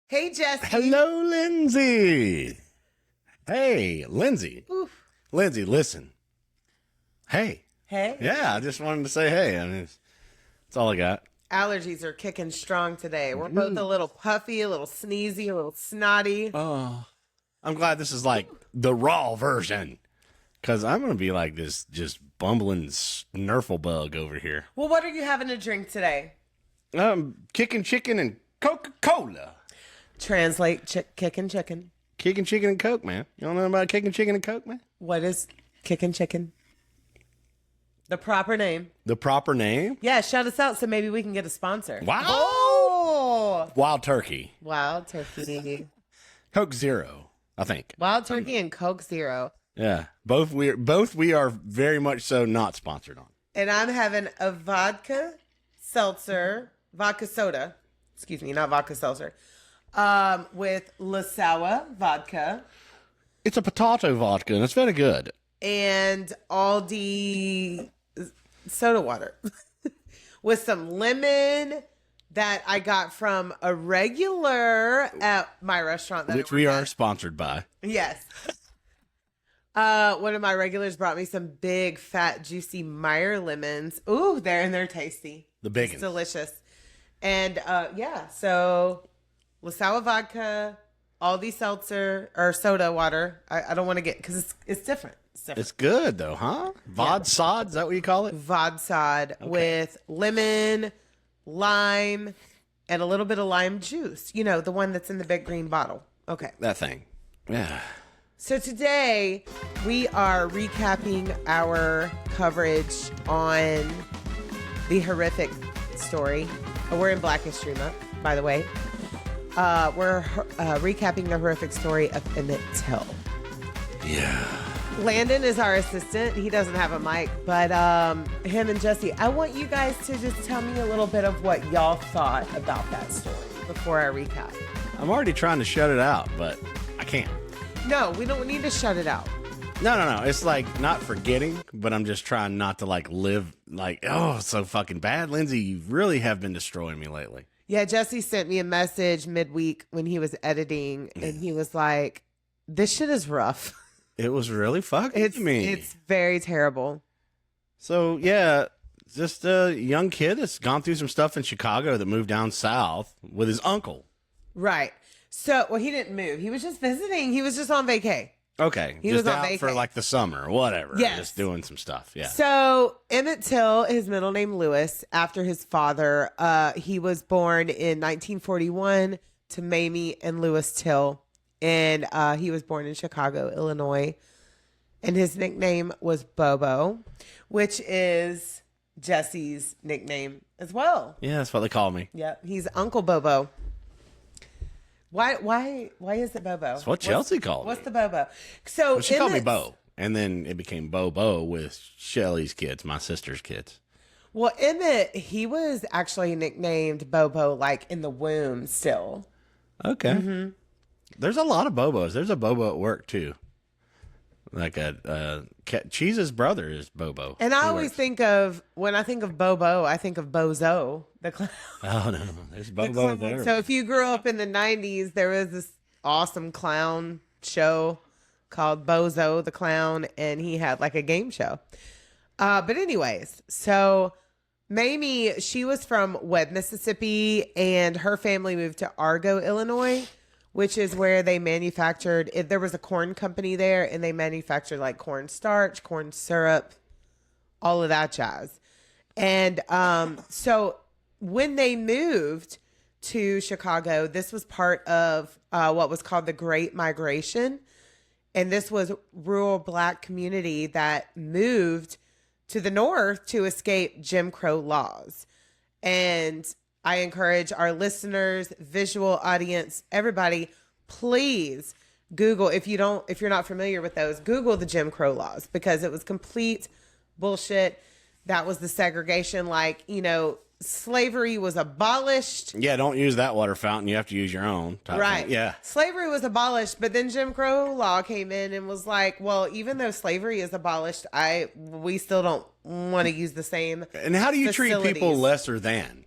Hey, Jesse. Hello, Lindsay. Hey, Lindsay. Oof. Lindsay, listen. Hey. Hey. Yeah, I just wanted to say hey. I mean, that's all I got. Allergies are kicking strong today. We're both a little puffy, a little sneezy, a little snotty. Oh, I'm glad this is like the raw version, because I'm going to be like this just bumbling snurfle bug over here. Well, what are you having to drink today? Kicking chicken and Coca-Cola. Translate kicking chicken. Kicking chicken and Coke, man. You don't know about kicking chicken and Coke, man? What is kicking chicken? The proper name. The proper name? Yeah, shout us out so maybe we can get a sponsor. Wow. Oh! Wild Turkey. Wild Turkey. Coke Zero, I think. Wild Turkey and Coke Zero. Yeah. Both we are very much so not sponsored on. And I'm having a vodka seltzer, vodka soda. Excuse me, not vodka seltzer. With Lasawa vodka. It's a potato vodka, and it's very good. And Aldi soda water with some lemon that I got from a regular at my restaurant. Which we are sponsored by. Yes. One of my regulars brought me some big, fat, juicy Meyer lemons. Ooh, they're tasty. The big It's delicious. And yeah, so Lasawa vodka, Aldi seltzer, or soda water. I don't want to get, because it's different. It's good, though, huh? Vodsod, is that what you call it? Vodsod with lemon, lime, and a little bit of lime juice. You know, the one that's in the big green bottle. Okay. That thing. Yeah. So today we are recapping our coverage on the horrific story. We're in Black History Month, by the way. We're recapping the horrific story of Emmett Till. Yeah. Landon is our assistant. He doesn't have a mic, but him and Jesse, I want you guys to just tell me a little bit of what y'all thought about that story before I recap. I'm already trying to shut it out, but I can't. No, we don't need to shut it out. No. It's like not forgetting, but I'm just trying not to like live like, oh, it's so fucking bad. Lindsay, you really have been destroying me lately. Yeah, Jesse sent me a message midweek when he was editing, and he was like, this shit is rough. It was really fucking me. It's very terrible. So, yeah, just a young kid that's gone through some stuff in Chicago that moved down south with his uncle. Right. So, well, he didn't move. He was just visiting. He was just on vacay. Okay. He just was on out vacay for like the summer or whatever. Yes. Just doing some stuff. Yeah. So, Emmett Till, his middle name Lewis, after his father, he was born in 1941 to Mamie and Lewis Till. And he was born in Chicago, Illinois. And his nickname was Bobo, which is Jesse's nickname as well. Yeah, that's what they call me. Yeah, he's Uncle Bobo. Why is it Bobo? That's what Chelsea called me. What's the Bobo? So Well, she called me Bo. And then it became Bobo with Shelly's kids, my sister's kids. Well, Emmett, he was actually nicknamed Bobo like in the womb still. Okay. Mm-hmm. There's a lot of Bobos. There's a Bobo at work, too. Like Cheese's brother is Bobo. And I always think of, when I think of Bobo, I think of Bozo, the clown. Oh, no. There's Bobo there. So if you grew up in the 90s, there was this awesome clown show called Bozo the Clown, and he had like a game show. But anyways, so Mamie, she was from Webb, Mississippi, and her family moved to Argo, Illinois, which is where they manufactured, there was a corn company there, and they manufactured like corn starch, corn syrup, all of that jazz. And so when they moved to Chicago, this was part of what was called the Great Migration. And this was rural Black community that moved to the north to escape Jim Crow laws. And I encourage our listeners, visual audience, everybody, please Google, if you're not familiar with those, Google the Jim Crow laws, because it was complete bullshit. That was the segregation, like, slavery was abolished. Yeah, don't use that water fountain. You have to use your own. Right. Thing. Yeah. Slavery was abolished, but then Jim Crow law came in and was like, well, even though slavery is abolished, we still don't want to use the same And how do you treat people facilities. lesser than?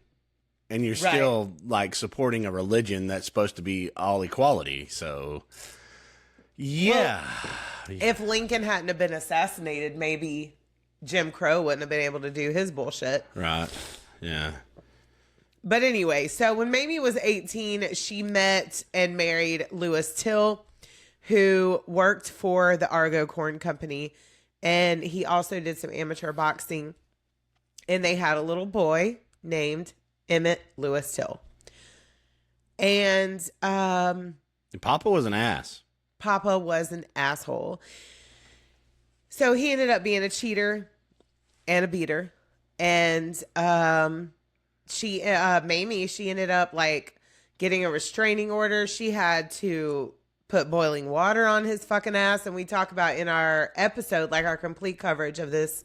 and you're still like supporting a religion that's supposed to be all equality. So, yeah. Well, if Lincoln hadn't have been assassinated, maybe Jim Crow wouldn't have been able to do his bullshit. Right. Yeah. But anyway, so when Mamie was 18, she met and married Lewis Till, who worked for the Argo Corn Company. And he also did some amateur boxing. And they had a little boy named Emmett Lewis Till. And Papa was an ass. Papa was an asshole. So he ended up being a cheater and a beater. And Mamie, she ended up like getting a restraining order. She had to put boiling water on his fucking ass. And we talk about in our episode, like our complete coverage of this,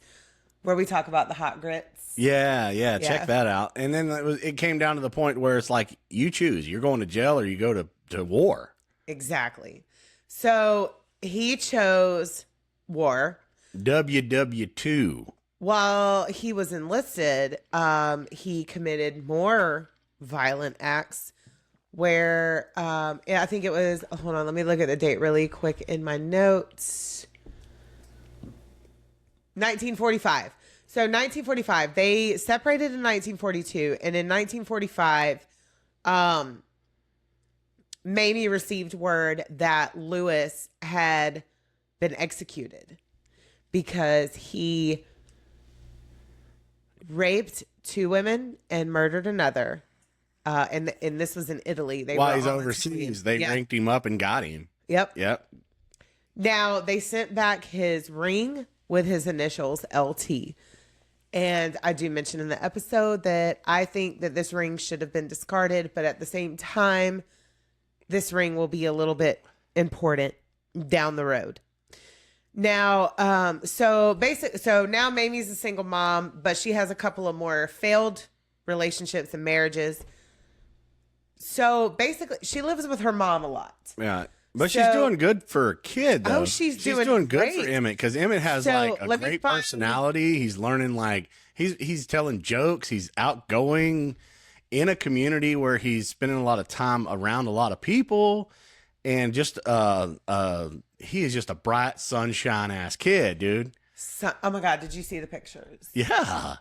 where we talk about the hot grits. Yeah. Check that out. And then it came down to the point where it's like, you choose. You're going to jail or you go to war. Exactly. So he chose war. WW2. While he was enlisted, he committed more violent acts where, I think it was, hold on, let me look at the date really quick in my notes. 1945. So 1945, they separated in 1942. And in 1945, Mamie received word that Lewis had been executed because he raped 2 women and murdered another. And this was in Italy. While he's overseas, they ranked him up and got him. Yep. Now, they sent back his ring with his initials, LT. And I do mention in the episode that I think that this ring should have been discarded, but at the same time, this ring will be a little bit important down the road. Now, so now Mamie's a single mom, but she has a couple of more failed relationships and marriages. So basically, she lives with her mom a lot. Yeah. But she's doing good for a kid, though. Oh, she's doing good great for Emmett, because Emmett has like a great personality. He's learning, like, he's telling jokes. He's outgoing in a community where he's spending a lot of time around a lot of people, and just he is just a bright sunshine ass kid, dude. Oh my God, did you see the pictures? Yeah.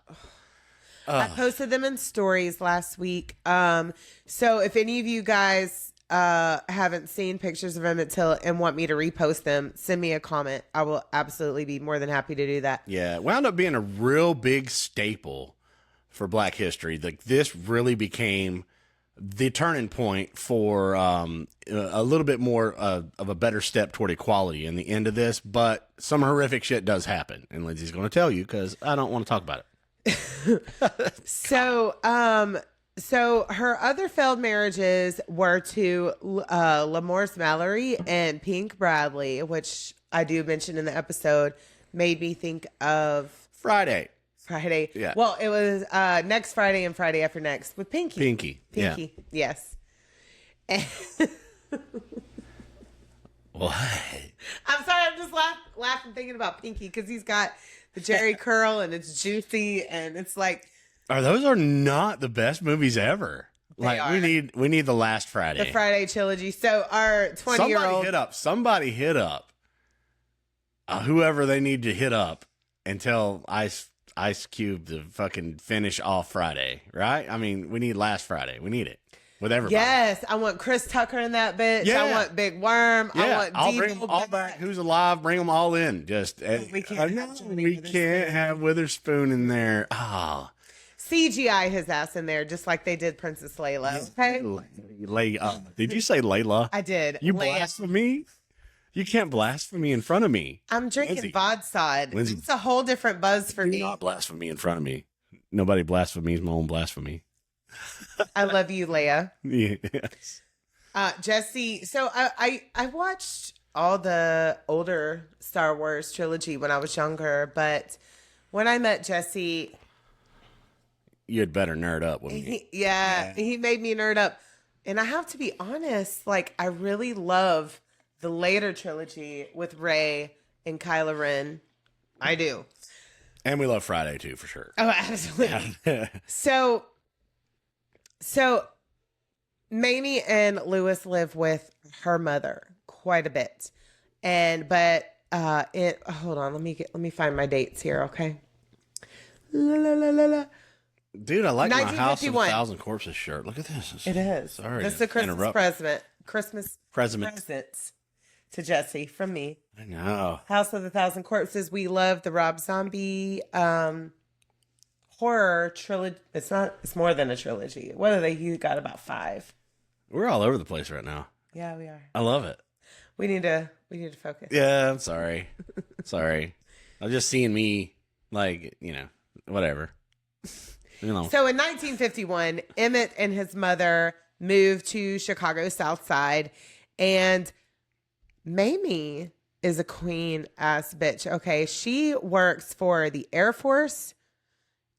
I posted them in stories last week. So if any of you guys haven't seen pictures of Emmett Till and want me to repost them, send me a comment. I will absolutely be more than happy to do that. Yeah, it wound up being a real big staple for Black history. Like, this really became the turning point for a little bit more of a better step toward equality in the end of this. But some horrific shit does happen, and Lindsay's going to tell you because I don't want to talk about it. So her other failed marriages were to Lamorse Mallory and Pink Bradley, which I do mention in the episode, made me think of Friday. Yeah. Well, it was next Friday and Friday after next with Pinky. Yeah. Yes. What? I'm sorry. I'm just laughing thinking about Pinky because he's got the Jerry curl and it's juicy and it's like. Those are not the best movies ever. We need the last Friday. The Friday trilogy. So our 20-year-old. Somebody hit up whoever they need to hit up and tell Ice Cube to fucking finish off Friday, right? I mean, we need last Friday. We need it with everybody. Yes, I want Chris Tucker in that bitch. Yeah. I want Big Worm. Yeah. I want I'll Devo bring them all back. Who's alive? Bring them all in. Just we can't have Witherspoon in there. Ah. CGI his ass in there, just like they did Princess Layla. Okay? Did you say Layla? I did. You blasphemy? You can't blaspheme in front of me. I'm drinking Vodsod. Lindsay, it's a whole different buzz for me. Do not blaspheme in front of me. Nobody blasphemies my own blasphemy. I love you, Leia. Yes. Jesse. So I watched all the older Star Wars trilogy when I was younger, but when I met Jesse, you had better nerd up with me. He made me nerd up. And I have to be honest, like, I really love the later trilogy with Rey and Kylo Ren. I do. And we love Friday, too, for sure. Oh, absolutely. So So Mamie and Lewis live with her mother quite a bit. Hold on, let me find my dates here, okay? La, la, la, la, la. Dude, I like my House of a 1951. Thousand Corpses shirt. Look at this. It is. Sorry. This is a Christmas interrupt. Christmas Present. presents to Jesse from me. I know. House of a Thousand Corpses. We love the Rob Zombie horror trilogy. It's more than a trilogy. What are they? You got about 5. We're all over the place right now. Yeah, we are. I love it. We need to focus. Yeah, I'm sorry. Sorry. I'm just seeing me, like, whatever. So in 1951, Emmett and his mother moved to Chicago South Side, and Mamie is a queen ass bitch. Okay, she works for the Air Force,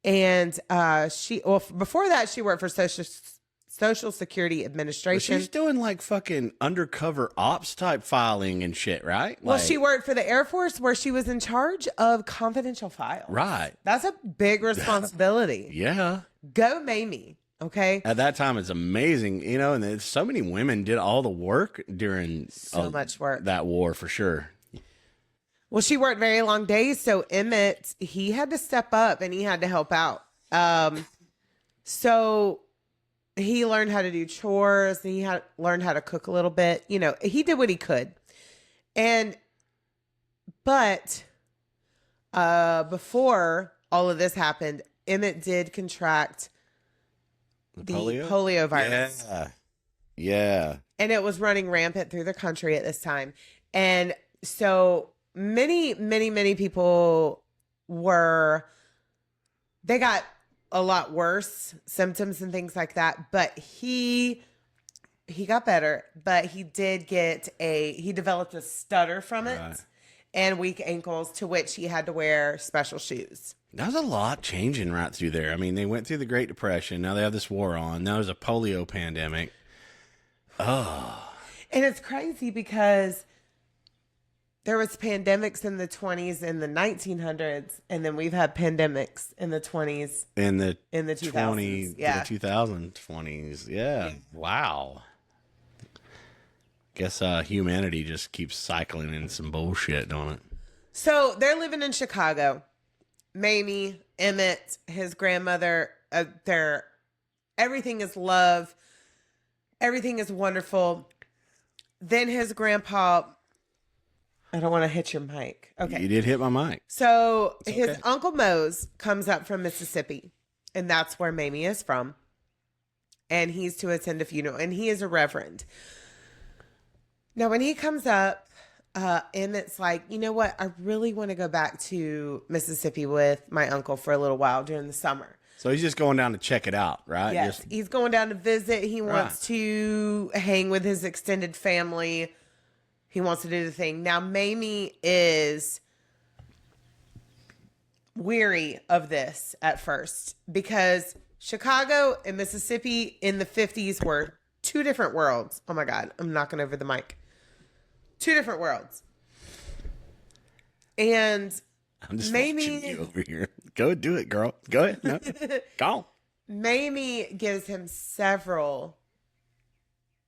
and before that she worked for Social Security But Administration. she's doing like fucking undercover ops type filing and shit, right? Well, Like, she worked for the Air Force where she was in charge of confidential files. right. That's a big responsibility. Yeah. Go Mamie. Okay. At that time, it's amazing, and there's so many women did all the work during So much work. that war for sure. Well, she worked very long days, so Emmett, he had to step up and he had to help out. So he learned how to do chores and he learned how to cook a little bit. He did what he could. But before all of this happened, Emmett did contract the polio virus. Yeah. Yeah. And it was running rampant through the country at this time. And so many, many, many people they got a lot worse symptoms and things like that. But he got better, but he developed a stutter from it. Right. And weak ankles, to which he had to wear special shoes. That was a lot changing right through there. I mean, they went through the Great Depression. Now they have this war on. Now there's a polio pandemic. Oh. And it's crazy because there was pandemics in the 20s and the 1900s, and then we've had pandemics in the 20s. In the 2000s. Yeah. The 2020s. Yeah. Wow. Guess humanity just keeps cycling in some bullshit, don't it? So they're living in Chicago. Mamie, Emmett, his grandmother, everything is love. Everything is wonderful. Then his grandpa, I don't want to hit your mic. Okay. You did hit my mic. So It's his okay. Uncle Mose comes up from Mississippi, and that's where Mamie is from. And he's to attend a funeral, and he is a reverend. Now, when he comes up, Emmett's like, you know what? I really want to go back to Mississippi with my uncle for a little while during the summer. So he's just going down to check it out, right? Yes, he's going down to visit. He wants to hang with his extended family. He wants to do the thing. Now, Mamie is weary of this at first because Chicago and Mississippi in the 50s were two different worlds. Oh my God, I'm knocking over the mic. Two different worlds. And I'm just Mamie, watching you over here. Go do it, girl. Go ahead. No. Go. Mamie gives him several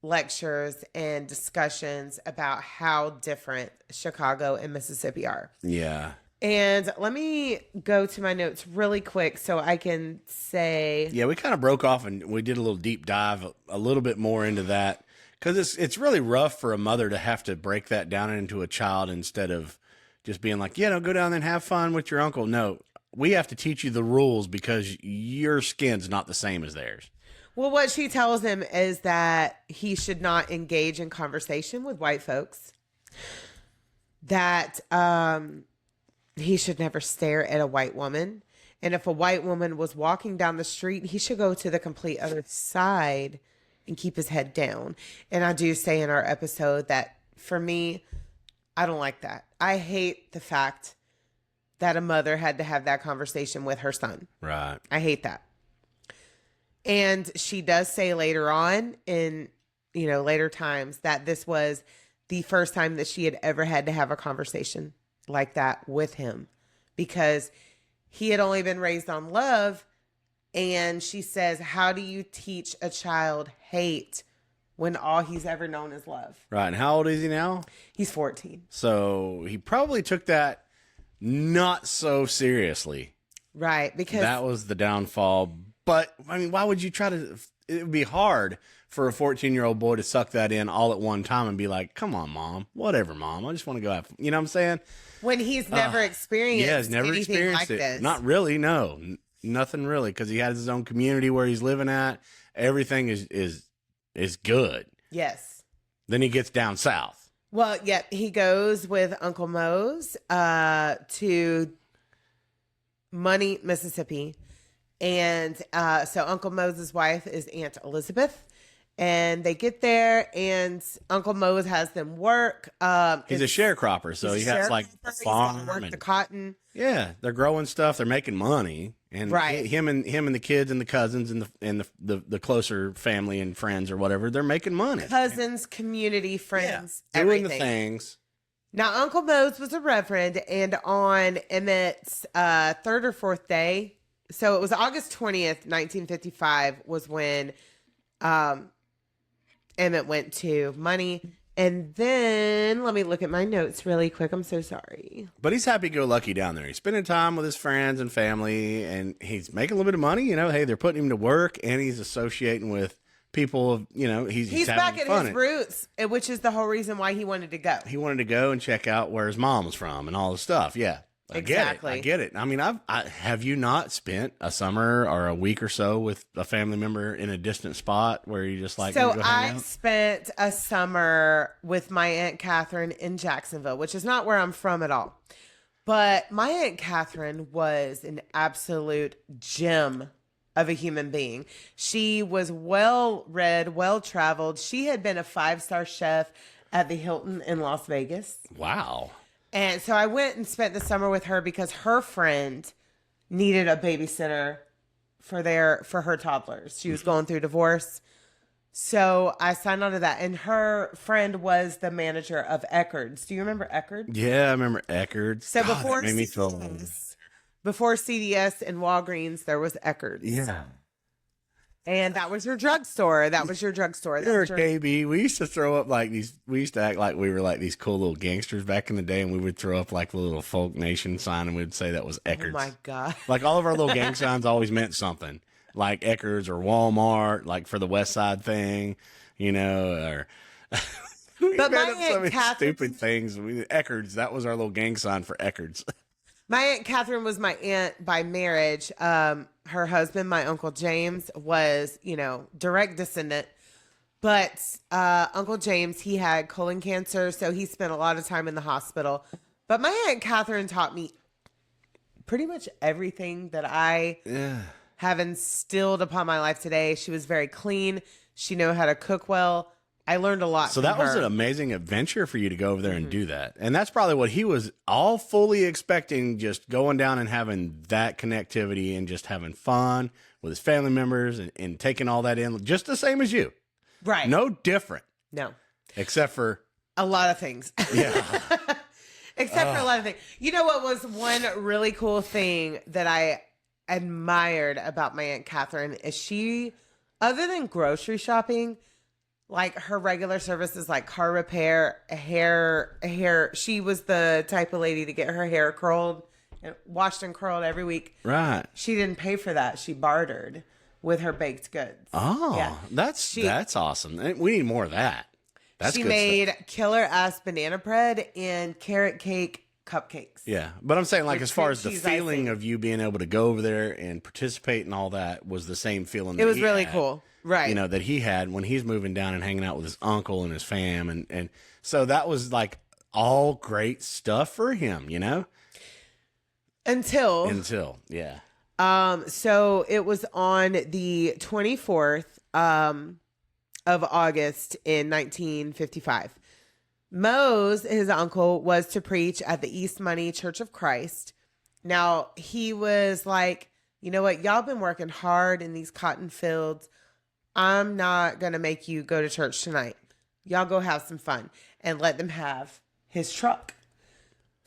lectures and discussions about how different Chicago and Mississippi are. Yeah. And let me go to my notes really quick so I can say. Yeah, we kind of broke off and we did a little deep dive, a little bit more into that. Because it's really rough for a mother to have to break that down into a child instead of just being like, go down there and have fun with your uncle. No, we have to teach you the rules because your skin's not the same as theirs. Well, what she tells him is that he should not engage in conversation with white folks. That he should never stare at a white woman. And if a white woman was walking down the street, he should go to the complete other side and keep his head down. And I do say in our episode that for me, I don't like that. I hate the fact that a mother had to have that conversation with her son. Right. I hate that. And she does say later on in, later times that this was the first time that she had ever had to have a conversation like that with him because he had only been raised on love And she says, how do you teach a child hate when all he's ever known is love? Right. And how old is he now? He's 14. So he probably took that not so seriously. Right. Because that was the downfall. But, I mean, why would you try to... It would be hard for a 14-year-old boy to suck that in all at one time and be like, come on, Mom. Whatever, Mom. I just want to go have... You know what I'm saying? when he's never experienced he's never anything experienced like it. this. Not really, no. Nothing really, because he has his own community where he's living at. Everything is good. Yes. Then he gets down south. Well, yeah, he goes with Uncle Mose to Money, Mississippi. And so Uncle Mose's wife is Aunt Elizabeth. And they get there, and Uncle Mose has them work. He's a sharecropper, so he has like a farm. Work the cotton. Yeah, they're growing stuff. They're making money, and right. him and the kids and the cousins and the closer family and friends or whatever, they're making money. Cousins, community, friends, doing everything. the things. Now, Uncle Mose was a reverend, and on Emmett's third or fourth day, so it was August 20th, 1955, was when Emmett went to Money. And then, let me look at my notes really quick. I'm so sorry. But he's happy-go-lucky down there. He's spending time with his friends and family, and he's making a little bit of money. You know, hey, they're putting him to work, and he's associating with people. You know, he's back at fun. his roots, which is the whole reason why he wanted to go. He wanted to go and check out where his mom was from and all the stuff. Yeah. Exactly. I get it. I mean, have you not spent a summer or a week or so with a family member in a distant spot where you just like, so go hang I out? spent a summer with my Aunt Catherine in Jacksonville, which is not where I'm from at all. But my Aunt Catherine was an absolute gem of a human being. She was well-read, well-traveled. She had been a 5-star chef at the Hilton in Las Vegas. Wow. And so I went and spent the summer with her because her friend needed a babysitter for her toddlers. She was going through divorce. So I signed on to that. And her friend was the manager of Eckerd's. Do you remember Eckerd? Yeah, I remember Eckerd. So God, before that made me feel before CDS and Walgreens, there was Eckerd's. Yeah. And that was your drugstore. That was your drugstore. Sure, KB. We used to throw up like these. We used to act like we were like these cool little gangsters back in the day, and we would throw up like the little Folk Nation sign, and we'd say that was Eckerd's. Oh my God! Like all of our little gang signs always meant something, like Eckerd's or Walmart, like for the West Side thing, you know. Or we but made my up so many Aunt stupid things. Eckerd's. That was our little gang sign for Eckerd's. My Aunt Catherine was my aunt by marriage. Her husband, my Uncle James, was, direct descendant. But Uncle James, he had colon cancer, so he spent a lot of time in the hospital. But my Aunt Catherine taught me pretty much everything that I have instilled upon my life today. She was very clean. She knew how to cook well. I learned a lot So from that was her. an amazing adventure for you to go over there and do that. And that's probably what he was all fully expecting, just going down and having that connectivity and just having fun with his family members and taking all that in, just the same as you. Right. No different. No. Except for... A lot of things. Yeah. Except for a lot of things. You know what was one really cool thing that I admired about my Aunt Catherine is she, other than grocery shopping... Like her regular services, like car repair, hair. She was the type of lady to get her hair curled and washed and curled every week. Right. She didn't pay for that. She bartered with her baked goods. Oh, yeah. That's awesome. We need more of that. That's she good made stuff. killer ass banana bread and carrot cake cupcakes. Yeah, but I'm saying like as far as the cheese feeling icing. of you being able to go over there and participate and all that was the same feeling. It was really cool. Right. That he had when he's moving down and hanging out with his uncle and his fam. And so that was like all great stuff for him, Until, yeah. So it was on the 24th of August in 1955. Mose, his uncle, was to preach at the East Money Church of Christ. Now, he was like, you know what? Y'all been working hard in these cotton fields. I'm not going to make you go to church tonight. Y'all go have some fun and let them have his truck.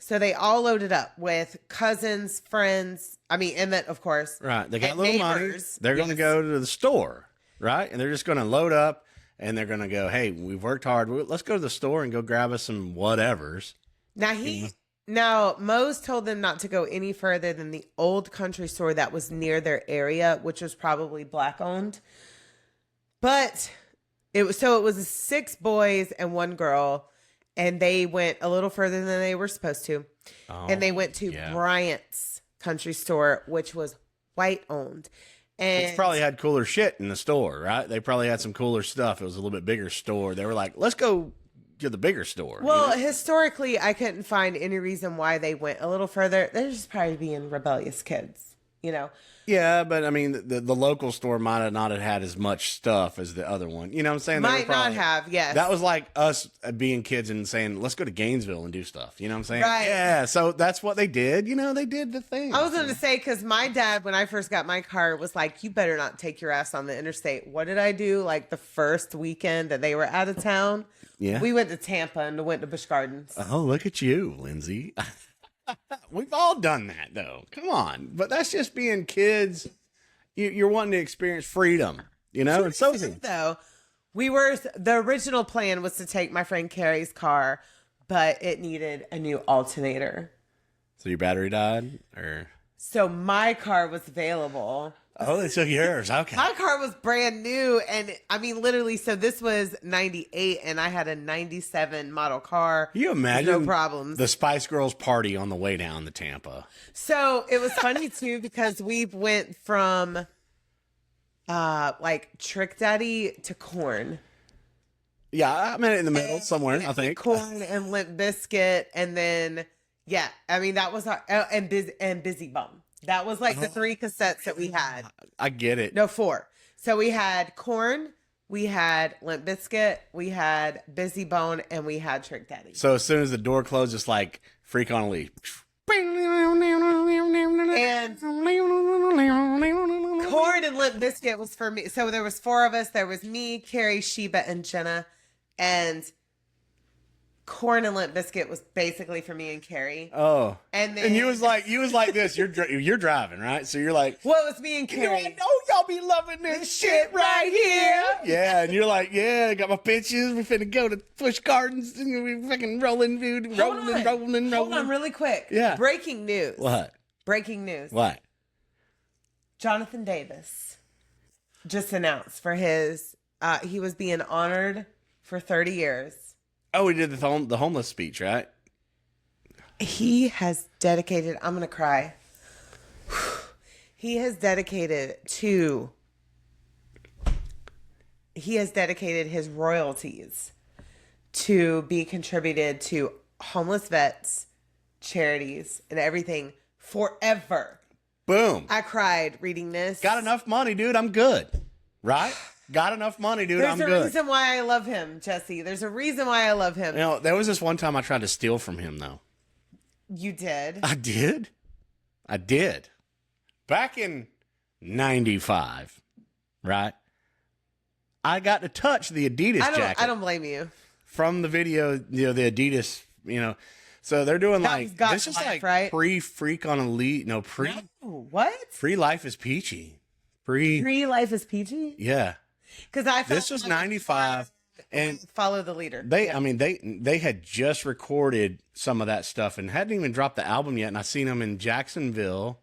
So they all loaded up with cousins, friends. I mean, Emmett, of course. Right. They got a and little money. neighbors. They're going to go to the store, right? And they're just going to load up and they're going to go, hey, we've worked hard. Let's go to the store and go grab us some whatevers. Now, Mose told them not to go any further than the old country store that was near their area, which was probably black owned. But it was 6 boys and 1 girl, and they went a little further than they were supposed to. Oh, and they went to Bryant's country store, which was white owned. And it's probably had cooler shit in the store, right? They probably had some cooler stuff. It was a little bit bigger store. They were like, let's go to the bigger store. Well, historically, I couldn't find any reason why they went a little further. They're just probably being rebellious kids, you know? Yeah, but I mean, the local store might have not have had as much stuff as the other one. You know what I'm saying? Might not have, yes. That was like us being kids and saying, let's go to Gainesville and do stuff. You know what I'm saying? Right. Yeah, so that's what they did. You know, they did the thing. I was going to say, because my dad, when I first got my car, was like, you better not take your ass on the interstate. What did I do? Like the first weekend that they were out of town? Yeah. We went to Tampa and went to Busch Gardens. Oh, look at you, Lindsay. We've all done that, though. Come on. But that's just being kids. You're wanting to experience freedom, you know? And so though, the original plan was to take my friend Carrie's car, but it needed a new alternator. So your battery died? Or so my car was available. Oh, they took yours. Okay. My car was brand new. And I mean, literally, so this was 98 and I had a 97 model car. You imagine no problems. The Spice Girls party on the way down to Tampa. So it was funny too, because we went from like Trick Daddy to Corn. Yeah, I meant it in the middle somewhere, I think. Corn and Limp Bizkit. And then, yeah, I mean, that was our, and Busy Bum. That was like the 3 cassettes that we had. I get it. No, 4. So we had Corn, we had Limp Bizkit, we had Busy Bone, and we had Trick Daddy. So as soon as the door closed, it's like Freak on a Leash. And Corn and Limp Bizkit was for me. So there was 4 of us. There was me, Carrie, Sheba, and Jenna. And Corn and Limp Bizkit was basically for me and Carrie. Oh, and then you was like this. You're driving, right? So you're like, well, it was me and Carrie. I know y'all be loving this shit right here. Yeah, and you're like, yeah, I got my bitches. We finna go to Busch Gardens and we fucking rolling, dude, rolling. Hold on, really quick. Yeah. Breaking news. What? Breaking news. What? Jonathan Davis just announced for his. He was being honored for 30 years. Oh, we did the homeless speech, right? He has dedicated, I'm going to cry. He has dedicated his royalties to be contributed to homeless vets, charities, and everything forever. Boom. I cried reading this. Got enough money, dude. I'm good. Right? Got enough money, dude. I'm good. There's a reason why I love him, Jesse. There's a reason why I love him. You know, there was this one time I tried to steal from him, though. You did? I did. Back in 95, right? I got to touch the Adidas jacket. I don't blame you. From the video, the Adidas, So they're doing this is like right? pre-Freak on Elite. No, what? Pre-Life is Peachy. Pre-Life is Peachy? Yeah. Because this was 95 and Follow the Leader. They had just recorded some of that stuff and hadn't even dropped the album yet. And I seen him in Jacksonville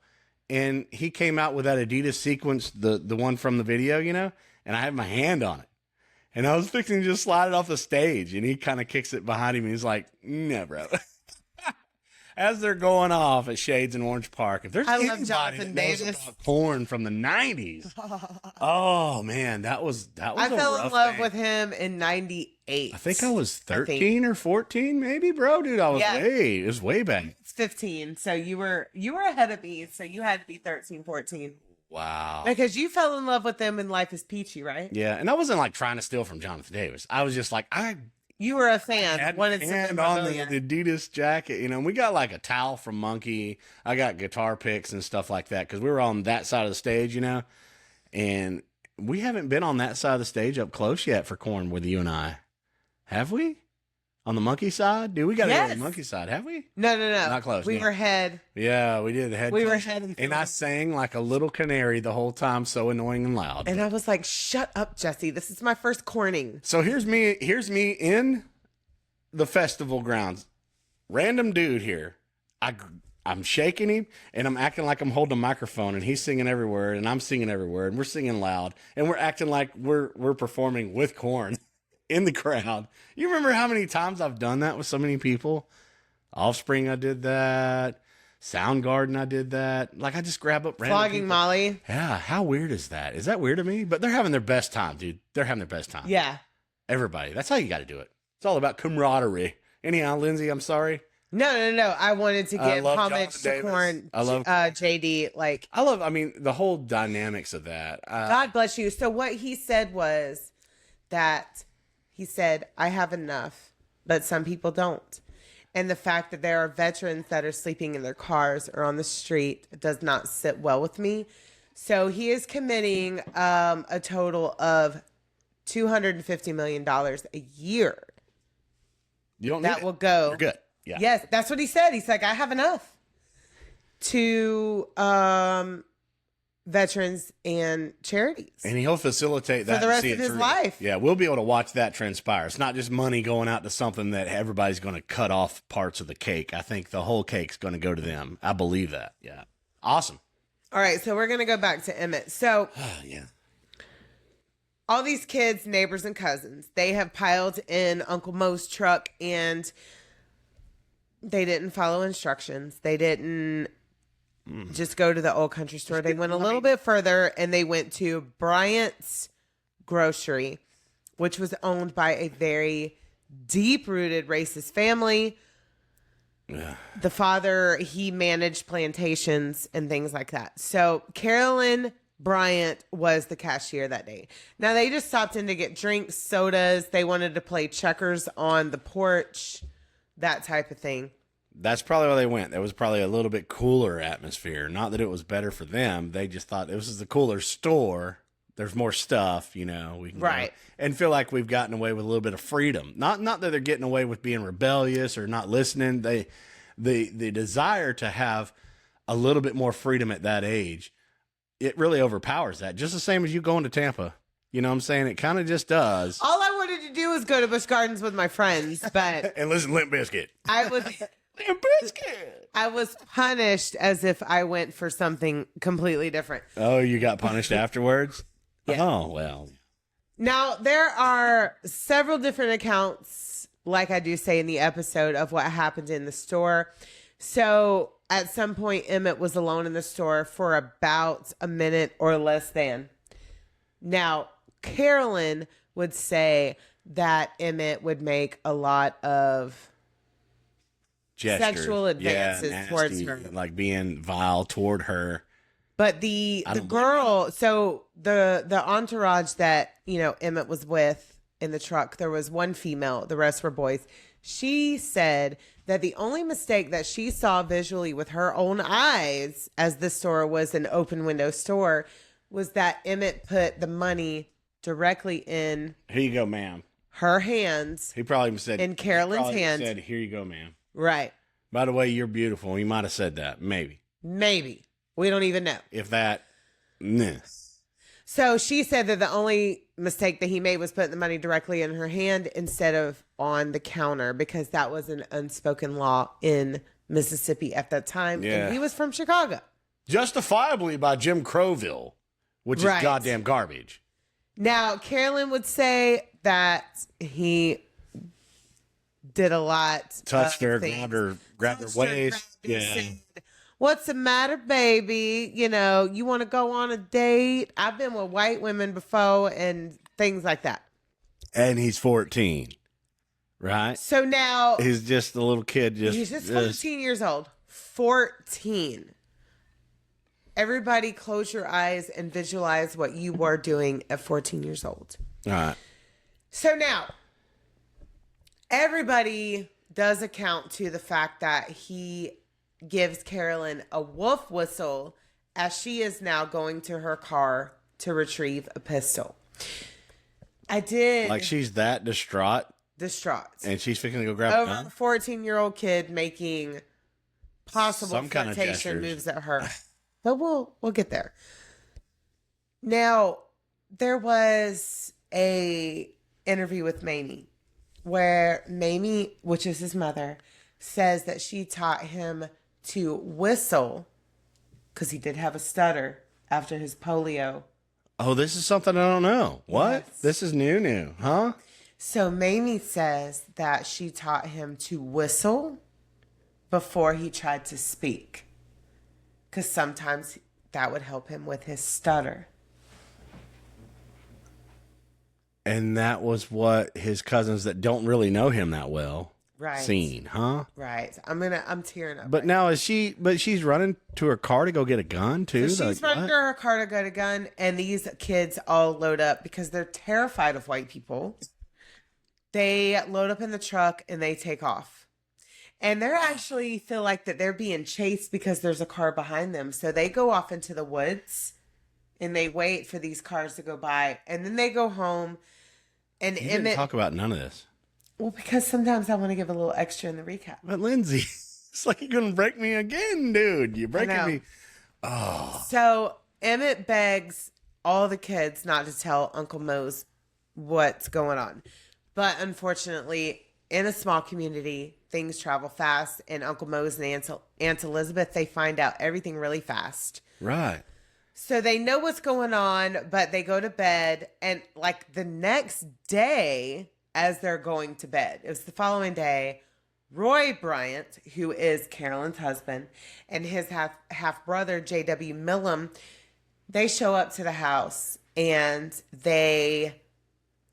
and he came out with that Adidas sequence, the one from the video, and I had my hand on it. And I was fixing to just slide it off the stage and he kind of kicks it behind him. And he's like, no, bro. As they're going off at Shades in Orange Park, if there's anybody that knows about Corn from the 90s, oh man, that was I fell in love with him in 98. I think I was 13 or 14, maybe, bro. Dude, it was way back. It's 15, so you were ahead of me, so you had to be 13, 14. Wow. Because you fell in love with them in Life is Peachy, right? Yeah, and I wasn't like trying to steal from Jonathan Davis. I was just like, you were a fan. Had on the Adidas jacket, and we got like a towel from Monkey. I got guitar picks and stuff like that because we were on that side of the stage, and we haven't been on that side of the stage up close yet for Corn with you and I, have we? On the monkey side? Dude, we got to go on the Yes. monkey side, have we? No. Not close. We yeah. were head. Yeah, we did. The head We were close. head and And I sang like a little canary the whole time, so annoying and loud. And I was like, shut up, Jesse. This is my first corning. So here's me in the festival grounds. Random dude here. I'm shaking him, and I'm acting like I'm holding a microphone, and he's singing every word, and I'm singing every word, and we're singing loud, and we're acting like we're performing with Korn in the crowd. You remember how many times I've done that with so many people? Offspring, I did that. Soundgarden, I did that. Like, I just grab up random Flogging people. Molly. Yeah, how weird is that? Is that weird to me? But they're having their best time, dude. They're having their best time. Yeah. Everybody. That's how you got to do it. It's all about camaraderie. Anyhow, Lindsay, I'm sorry. No. I wanted to give love homage Jonathan to Davis. Korn, I love- JD. Like, I mean, the whole dynamics of that. God bless you. So what he said was that he said, I have enough, but some people don't. And the fact that there are veterans that are sleeping in their cars or on the street does not sit well with me. So he is committing a total of $250 million a year. You don't That need will it. go. You're good. Yeah. Yes, that's what he said. He's like, I have enough to veterans and charities. And he'll facilitate that the and rest see of it his through. life. Yeah, we'll be able to watch that transpire. It's not just money going out to something that everybody's going to cut off parts of the cake. I think the whole cake's going to go to them. I believe that. Yeah. Awesome. All right, so we're going to go back to Emmett. So Yeah. all these kids, neighbors, and cousins, they have piled in Uncle Mo's truck, and they didn't follow instructions. They didn't just go to the old country store. They went a little bit further, and they went to Bryant's Grocery, which was owned by a very deep-rooted racist family. Yeah. The father, he managed plantations and things like that. So Carolyn Bryant was the cashier that day. Now, they just stopped in to get drinks, sodas. They wanted to play checkers on the porch, that type of thing. That's probably why they went. There was probably a little bit cooler atmosphere. Not that it was better for them. They just thought this is a cooler store. There's more stuff, we can Right. go and feel like we've gotten away with a little bit of freedom. Not that they're getting away with being rebellious or not listening. The desire to have a little bit more freedom at that age, it really overpowers that. Just the same as you going to Tampa. You know what I'm saying? It kind of just does. All I wanted to do was go to Busch Gardens with my friends, but And listen, Limp Bizkit. Limp Bizkit. I was punished as if I went for something completely different. Oh, you got punished afterwards? Yeah. Oh, well. Now, there are several different accounts, like I do say in the episode, of what happened in the store. So at some point, Emmett was alone in the store for about a minute or less than. Now, Carolyn would say that Emmett would make a lot of Gestures. sexual advances nasty, towards her. like being vile toward her. But the don't girl, so the entourage that, Emmett was with in the truck, there was one female, the rest were boys. She said that the only mistake that she saw visually with her own eyes, as this store was an open window store, was that Emmett put the money directly in Here you go, ma'am. her hands. He probably said In Carolyn's hand. Said, "Here you go, ma'am." Right. By the way, you're beautiful. He might have said that, maybe. Maybe. We don't even know. If that, nah. So she said that the only mistake that he made was putting the money directly in her hand instead of on the counter, because that was an unspoken law in Mississippi at that time. Yeah. And he was from Chicago. Justifiably by Jim Crowville, which Right. is goddamn garbage. Now, Carolyn would say that he did a lot. Touched of her, things. grabbed her Touched her, waist. grabbed her, Yeah. said, "What's the matter, baby? You want to go on a date? I've been with white women before," and things like that. And he's 14, right? So now He's just a little kid. he's just 14 years old. 14. Everybody close your eyes and visualize what you were doing at 14 years old. All right. So now, everybody does account to the fact that he gives Carolyn a wolf whistle as she is now going to her car to retrieve a pistol. I did. Like she's that distraught distraught. And she's fixing to go grab a Over gun? a 14-year-old kid making possible Some kind of flirtation gestures. moves at her. But we'll get there. Now, there was a interview with Mamie where Mamie, which is his mother, says that she taught him to whistle because he did have a stutter after his polio. Oh, this is something I don't know. What? Yes. This is new, huh? So Mamie says that she taught him to whistle before he tried to speak because sometimes that would help him with his stutter. And that was what his cousins that don't really know him that well seen, huh? Right. I'm tearing up. But now she's running to her car to go get a gun too? So she's running to her car to get a gun, and these kids all load up because they're terrified of white people. They load up in the truck and they take off. And they actually feel like that they're being chased because there's a car behind them. So they go off into the woods and they wait for these cars to go by. And then they go home. And You Emmett didn't talk about none of this. Well, because sometimes I want to give a little extra in the recap. But Lindsay, it's like you're going to break me again, dude. You're breaking me. Oh. So Emmett begs all the kids not to tell Uncle Mose what's going on. But unfortunately, in a small community, things travel fast. And Uncle Mose and Aunt Elizabeth, they find out everything really fast. Right. So they know what's going on, but they go to bed. And like the next day, as they're going to bed, it was the following day, Roy Bryant, who is Carolyn's husband, and his half brother, J.W. Milam, they show up to the house and they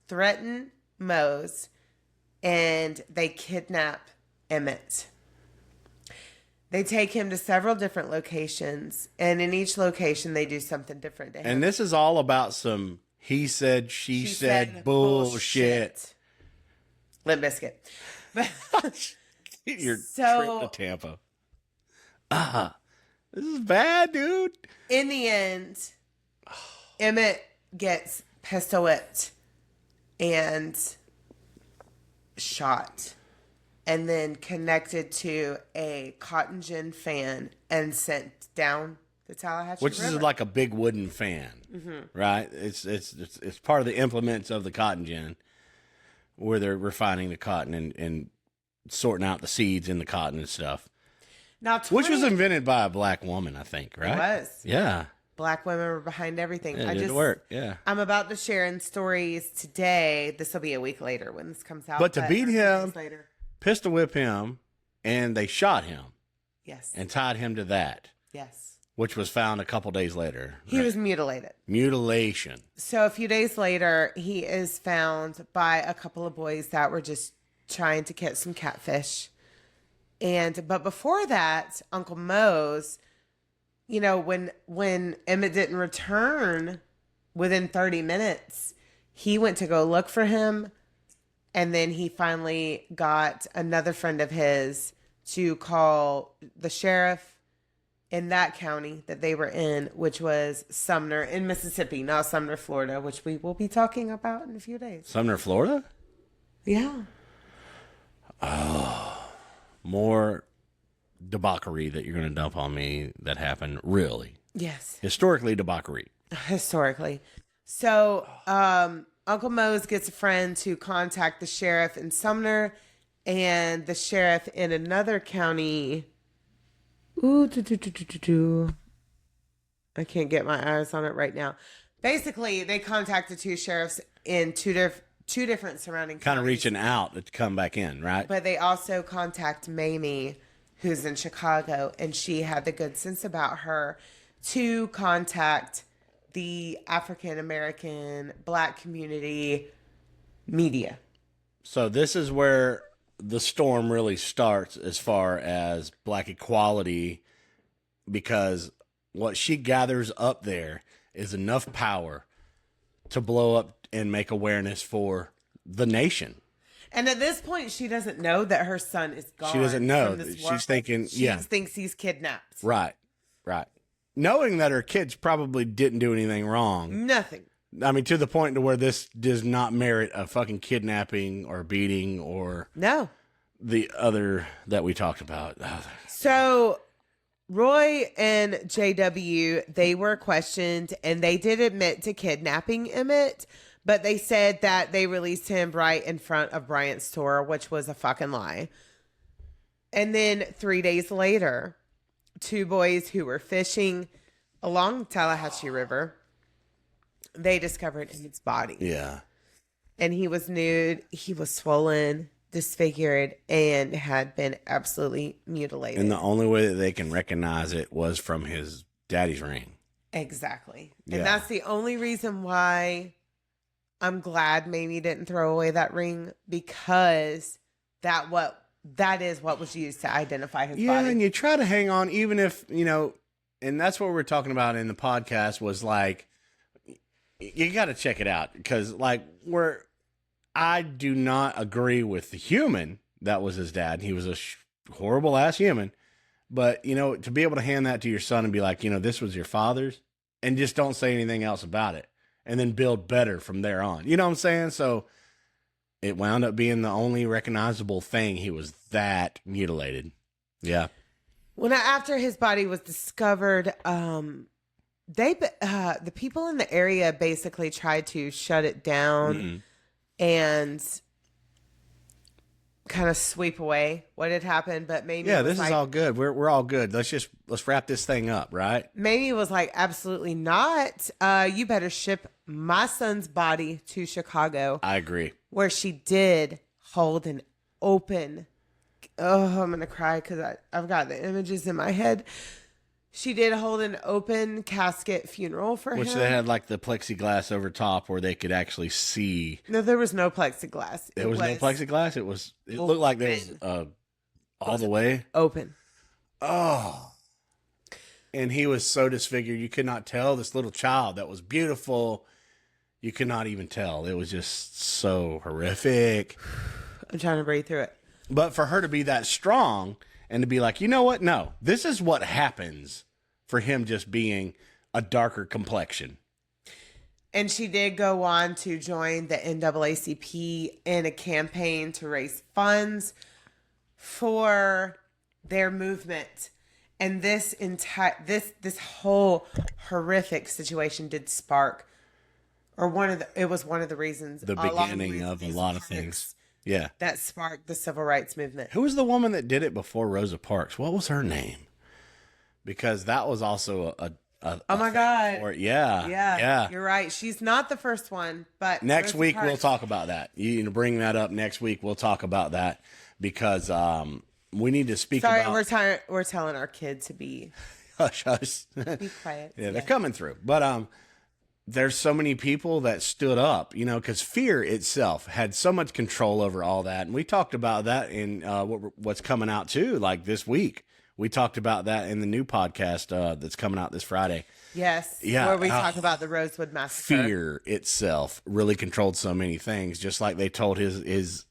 threaten Mose and they kidnap Emmett. They take him to several different locations, and in each location they do something different to him. And this is all about some he said, she said bullshit. Limp Bizkit. Your So- trip to Tampa. This is bad, dude. In the end, Emmett gets pistol whipped and shot, and then connected to a cotton gin fan and sent down the Tallahatchie Which River. is like a big wooden fan, right? It's part of the implements of the cotton gin, where they're refining the cotton and sorting out the seeds in the cotton and stuff. Now, Which was invented by a black woman, I think, right? It was. Yeah. Black women were behind everything. It did work, yeah. I'm about to share in stories today. This will be a week later when this comes out. But to beat him, later. pistol whip him, and they shot him Yes. and tied him to that, Yes. which was found a couple days later. He was mutilated. Mutilation. So a few days later, he is found by a couple of boys that were just trying to catch some catfish. But before that, Uncle Mose, you know, when Emmett didn't return within 30 minutes, he went to go look for him. And then he finally got another friend of his to call the sheriff in that county that they were in, which was Sumner in Mississippi, not Sumner, Florida, which we will be talking about in a few days. Sumner, Florida? Yeah. More debauchery that you're going to dump on me that happened, really. Yes. Historically, debauchery. Historically. So, Uncle Mose gets a friend to contact the sheriff in Sumner and the sheriff in another county. I can't get my eyes on it right now. Basically, they contacted two sheriffs in two different surrounding Kind of counties. reaching out to come back in, right? But they also contact Mamie, who's in Chicago, and she had the good sense about her to contact the African American Black community media. So this is where the storm really starts as far as Black equality, because what she gathers up there is enough power to blow up and make awareness for the nation. And at this point, she doesn't know that her son is gone. She doesn't know. from this She's world. thinking, She yeah. just thinks he's kidnapped. Right. Knowing that her kids probably didn't do anything wrong. Nothing. I mean, to the point to where this does not merit a fucking kidnapping or beating or No. the other that we talked about. So Roy and J.W., they were questioned and they did admit to kidnapping Emmett, but they said that they released him right in front of Bryant's store, which was a fucking lie. And then 3 days later, two boys who were fishing along the Tallahatchie River, they discovered Emmett's body. Yeah. And he was nude, he was swollen, disfigured, and had been absolutely mutilated. And the only way that they can recognize it was from his daddy's ring. Exactly. Yeah. And that's the only reason why I'm glad Mamie didn't throw away that ring, because that is what was used to identify his body. And you try to hang on, even if, and that's what we're talking about in the podcast was like, you got to check it out, because I do not agree with the human that was his dad. He was a horrible ass human, but to be able to hand that to your son and be like, this was your father's, and just don't say anything else about it, and then build better from there on. You know what I'm saying? So it wound up being the only recognizable thing. He was that mutilated. Yeah. After his body was discovered, the people in the area basically tried to shut it down and kind of sweep away what had happened. But Mamie, this is all good. We're all good. Let's wrap this thing up, right? Mamie was like, absolutely not. You better ship my son's body to Chicago. I agree. Where she did hold an open. Oh, I'm gonna cry because I've got the images in my head. She did hold an open casket funeral for him. Which they had like the plexiglass over top where they could actually see. No, there was no plexiglass. There was no plexiglass? It looked like there was all the way. Open. Oh. And he was so disfigured. You could not tell this little child that was beautiful. You could not even tell. It was just so horrific. I'm trying to breathe through it. But for her to be that strong and to be like, you know what? No, this is what happens for him just being a darker complexion. And she did go on to join the NAACP in a campaign to raise funds for their movement. And this whole horrific situation did spark, it was one of the reasons. The beginning of a lot of things. Yeah. That sparked the civil rights movement. Who was the woman that did it before Rosa Parks? What was her name? Because that was also oh my God. Yeah. You're right. She's not the first one, but next Rosa week Parks. we'll talk about that. You bring that up next week. We'll talk about that because we need to speak about. We're telling our kid to be hush, hush. Be quiet. Yeah, they're coming through. But there's so many people that stood up, because fear itself had so much control over all that. And we talked about that in what's coming out too, like this week. We talked about that in the new podcast that's coming out this Friday. Yes. Yeah. Where we talk about the Rosewood Massacre. Fear itself really controlled so many things, just like they told his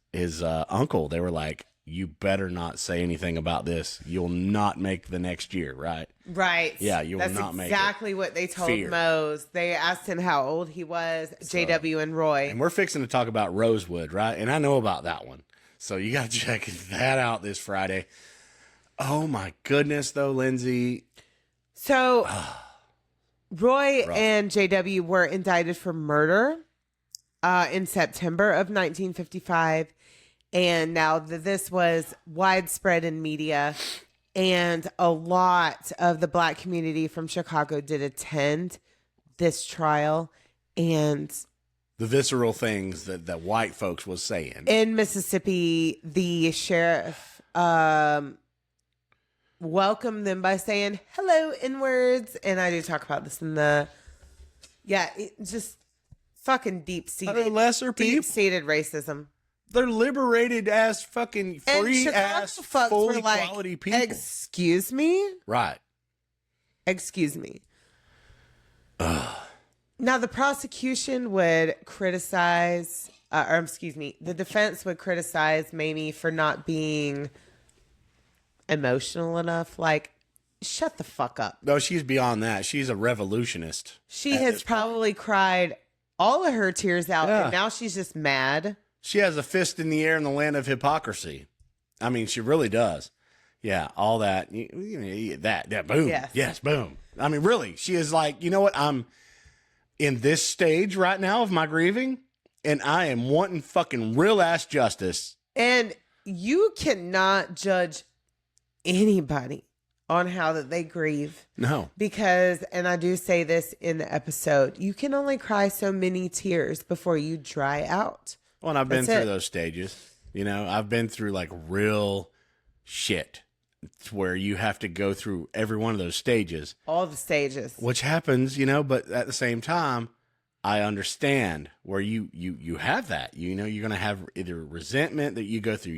uncle. They were like, you better not say anything about this. You'll not make the next year, right? Right. Yeah, you will not make it. That's exactly what they told Fear. Mose. They asked him how old he was, J.W. and Roy. And we're fixing to talk about Rosewood, right? And I know about that one. So you got to check that out this Friday. Oh, my goodness, though, Lindsay. So Roy and J.W. were indicted for murder in September of 1955. And now this was widespread in media, and a lot of the Black community from Chicago did attend this trial. And the visceral things that white folks was saying. In Mississippi, the sheriff welcomed them by saying, hello, N-words. And I do talk about this in just fucking deep-seated racism. They're liberated ass fucking free ass fully quality people. Excuse me? Right. Excuse me. Now the prosecution would criticize, the defense would criticize Mamie for not being emotional enough. Like, shut the fuck up. No, she's beyond that. She's a revolutionist. She has probably cried all of her tears out, Yeah. and now she's just mad. She has a fist in the air in the land of hypocrisy. I mean, she really does. Yeah, all that. That, boom. Yes, boom. I mean, really, she is like, you know what? I'm in this stage right now of my grieving, and I am wanting fucking real ass justice. And you cannot judge anybody on how that they grieve. No. Because, and I do say this in the episode, you can only cry so many tears before you dry out. Well, and I've been That's through those stages. You know, I've been through like real shit where you have to go through every one of those stages. All the stages. Which happens, you know, but at the same time, I understand where you have that. You know, you're going to have either resentment that you go through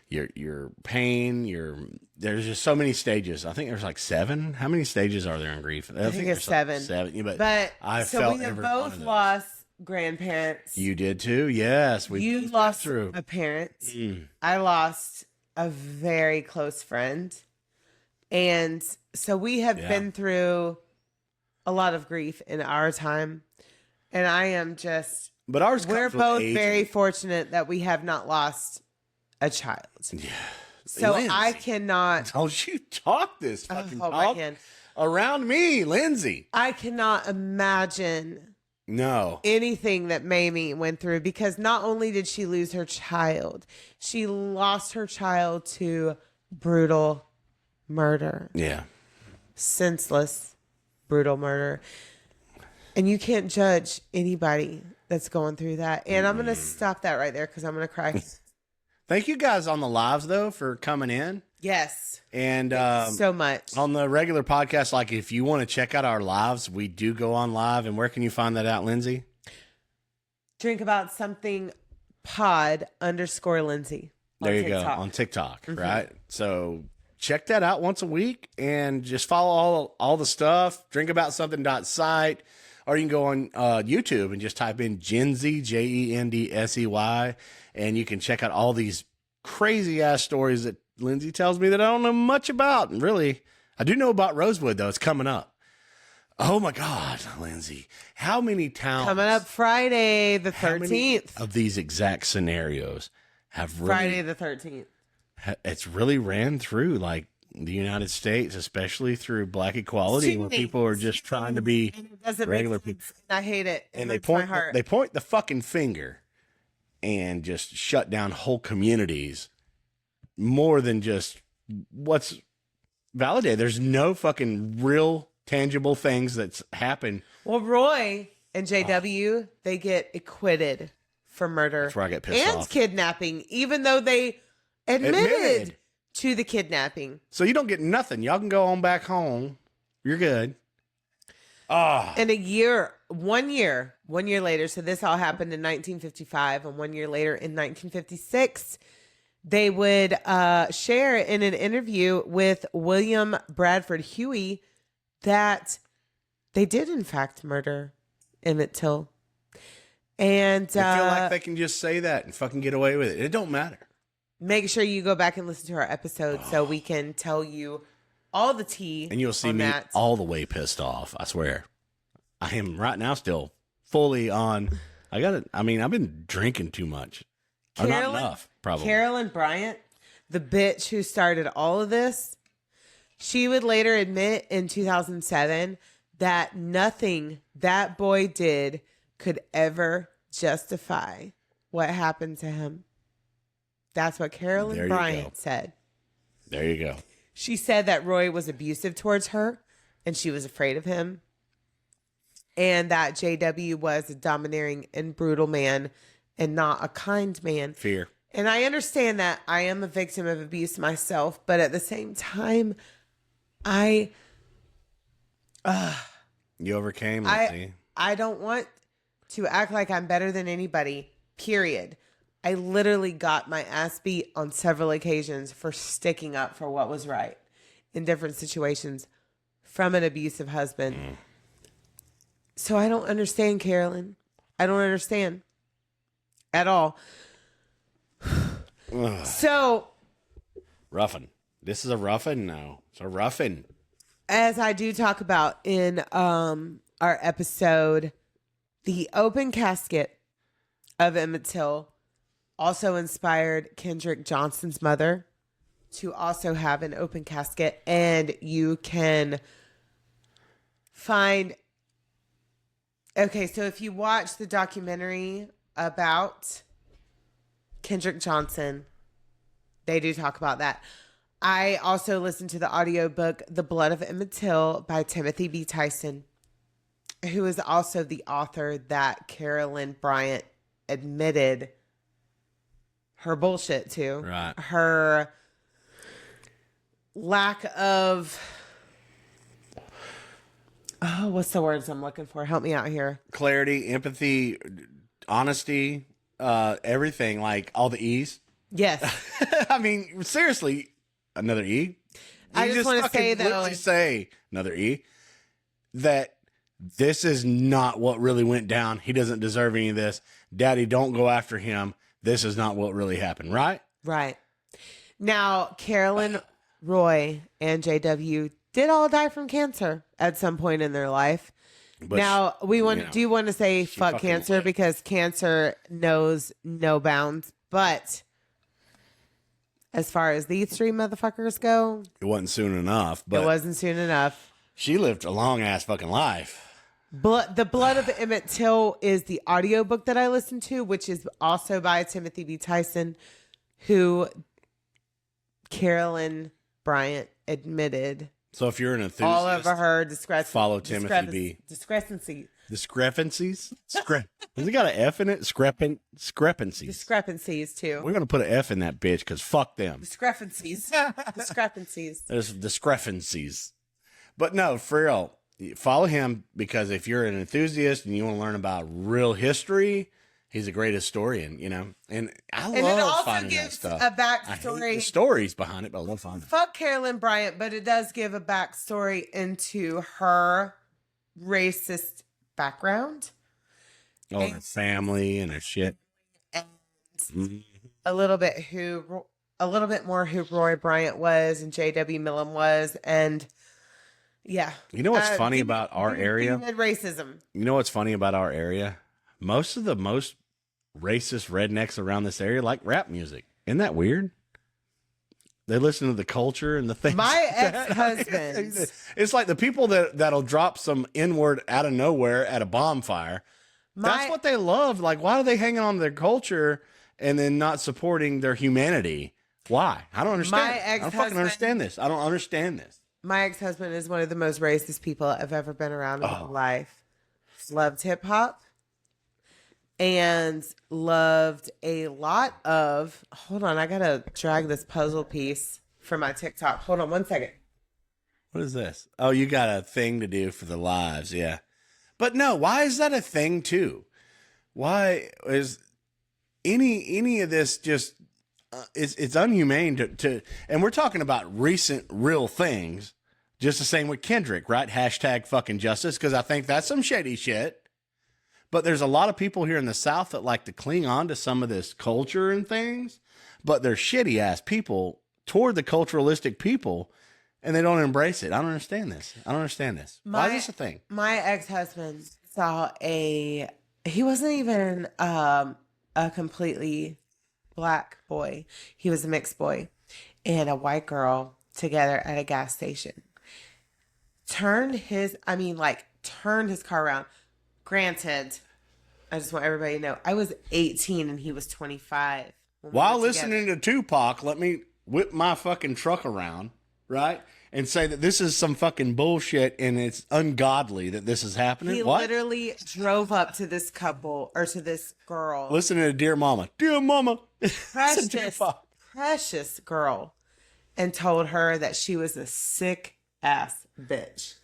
your pain, there's just so many stages. I think there's like 7. How many stages are there in grief? I think it's 7. 7. But I so felt we have every both one of those. lost grandparents. You did too? Yes. You lost a parent. I lost a very close friend. And so we have been through a lot of grief in our time. And I am just, but ours we're comes with both age. very fortunate that we have not lost a child. Yeah. So Lindsay, I cannot. don't you talk this fucking hope I talk can. around me, Lindsay. I cannot imagine No. anything that Mamie went through, because not only did she lose her child, she lost her child to brutal murder. Yeah. Senseless, brutal murder. And you can't judge anybody that's going through that. And I'm going to stop that right there because I'm going to cry. Thank you guys on the lives, though, for coming in. Yes. And so much. on the regular podcast, like if you want to check out our lives, we do go on live. And where can you find that out, Lindsay? Drink About Something pod _Lindsay. There you go, on TikTok, right? So check that out once a week and just follow all the stuff. DrinkaboutSomething.site. Or you can go on YouTube and just type in Jendsey, Jendsey, and you can check out all these crazy ass stories that Lindsay tells me that I don't know much about. And really, I do know about Rosewood, though. It's coming up. Oh my God, Lindsay. How many towns Coming up Friday the how many 13th. of these exact scenarios have really Friday the 13th. it's really ran through like the United States, especially through black equality, where people are just trying to be regular people. I hate it. And they point the fucking finger and just shut down whole communities more than just what's validated. There's no fucking real tangible things that's happened. Well, Roy and J.W., they get acquitted for murder. That's where I get pissed and off. kidnapping, even though they admitted to the kidnapping. So you don't get nothing. Y'all can go on back home. You're good. And 1 year later, so this all happened in 1955, and 1 year later in 1956, they would share in an interview with William Bradford Huey that they did in fact murder Emmett Till. And I feel like they can just say that and fucking get away with it. It don't matter. Make sure you go back and listen to our episode so we can tell you all the tea. And you'll see on me that. all the way pissed off. I swear. I am right now still fully on. I've been drinking too much. Or not enough, probably. Carolyn Bryant, the bitch who started all of this, she would later admit in 2007 that nothing that boy did could ever justify what happened to him. That's what Carolyn Bryant said. There you go. She said that Roy was abusive towards her and she was afraid of him. And that JW was a domineering and brutal man and not a kind man. Fear. And I understand that I am a victim of abuse myself, but at the same time, You overcame, Lindsay. I don't want to act like I'm better than anybody, period. I literally got my ass beat on several occasions for sticking up for what was right in different situations from an abusive husband. So I don't understand, Carolyn. I don't understand at all. So Roughing. This is a roughing now. It's a roughing. as I do talk about in our episode The open casket of Emmett Till also inspired Kendrick Johnson's mother to also have an open casket. And you can find, okay, so if you watch the documentary about Kendrick Johnson, they do talk about that. I also listened to the audiobook The Blood of Emmett Till by Timothy B. Tyson, who is also the author that Carolyn Bryant admitted her bullshit to. Right. Her lack of, oh, what's the words I'm looking for? Help me out here. Clarity, empathy, honesty, everything, like all the E's. Yes. I mean, seriously, another E. I just want to say that. Literally say another E. That this is not what really went down. He doesn't deserve any of this. Daddy, don't go after him. This is not what really happened, right? Right. Now, Carolyn, Roy, and J.W. did all die from cancer at some point in their life. But now, we want. you know, do you want to say fuck cancer? Because cancer knows no bounds. But as far as these three motherfuckers go, it wasn't soon enough. But it wasn't soon enough. She lived a long ass fucking life. The Blood of Emmett Till is the audiobook that I listened to, which is also by Timothy B. Tyson, who Carolyn Bryant admitted. So if you're an enthusiast, all over her follow Timothy B. Discrepancies. Has it got an F in it? Discrepancies. Discrepancies, too. We're going to put an F in that bitch because fuck them. Discrepancies. There's discrepancies. But no, for real, follow him because if you're an enthusiast and you want to learn about real history, he's a great historian, you know? And I love finding that stuff. A backstory. I hate the stories behind it, but I love finding it. Fuck Carolyn Bryant, but it does give a backstory into her racist background. Oh, her family and her shit. And a little bit more who Roy Bryant was and J.W. Milam was, and yeah. You know what's funny about our area? Racism. You know what's funny about our area? Most of the most racist rednecks around this area like rap music. Isn't that weird? They listen to the culture and the things. My ex-husband. It's like the people that'll drop some N-word out of nowhere at a bonfire. That's what they love. Like, why are they hanging on to their culture and then not supporting their humanity? Why? I don't understand. I don't fucking understand this. I don't understand this. My ex-husband is one of the most racist people I've ever been around in my life. Loved hip-hop and loved a lot of... Hold on, I gotta drag this puzzle piece for my TikTok. Hold on one second. What is this? Oh, you got a thing to do for the lives, yeah. But no, why is that a thing too? Why is any of this just... it's unhumane to... And we're talking about recent real things. Just the same with Kendrick, right? Hashtag fucking justice, because I think that's some shady shit. But there's a lot of people here in the South that like to cling on to some of this culture and things, but they're shitty ass people toward the culturalistic people, and they don't embrace it. I don't understand this. Why is this a thing? My ex-husband saw he wasn't even a completely black boy. He was a mixed boy and a white girl together at a gas station. Turned his car around. Granted, I just want everybody to know, I was 18 and he was 25. While listening to Tupac, let me whip my fucking truck around, right? And say that this is some fucking bullshit and it's ungodly that this is happening. He literally drove up to this couple or to this girl. Listening to Dear Mama. Dear Mama. Precious girl. And told her that she was a sick ass bitch.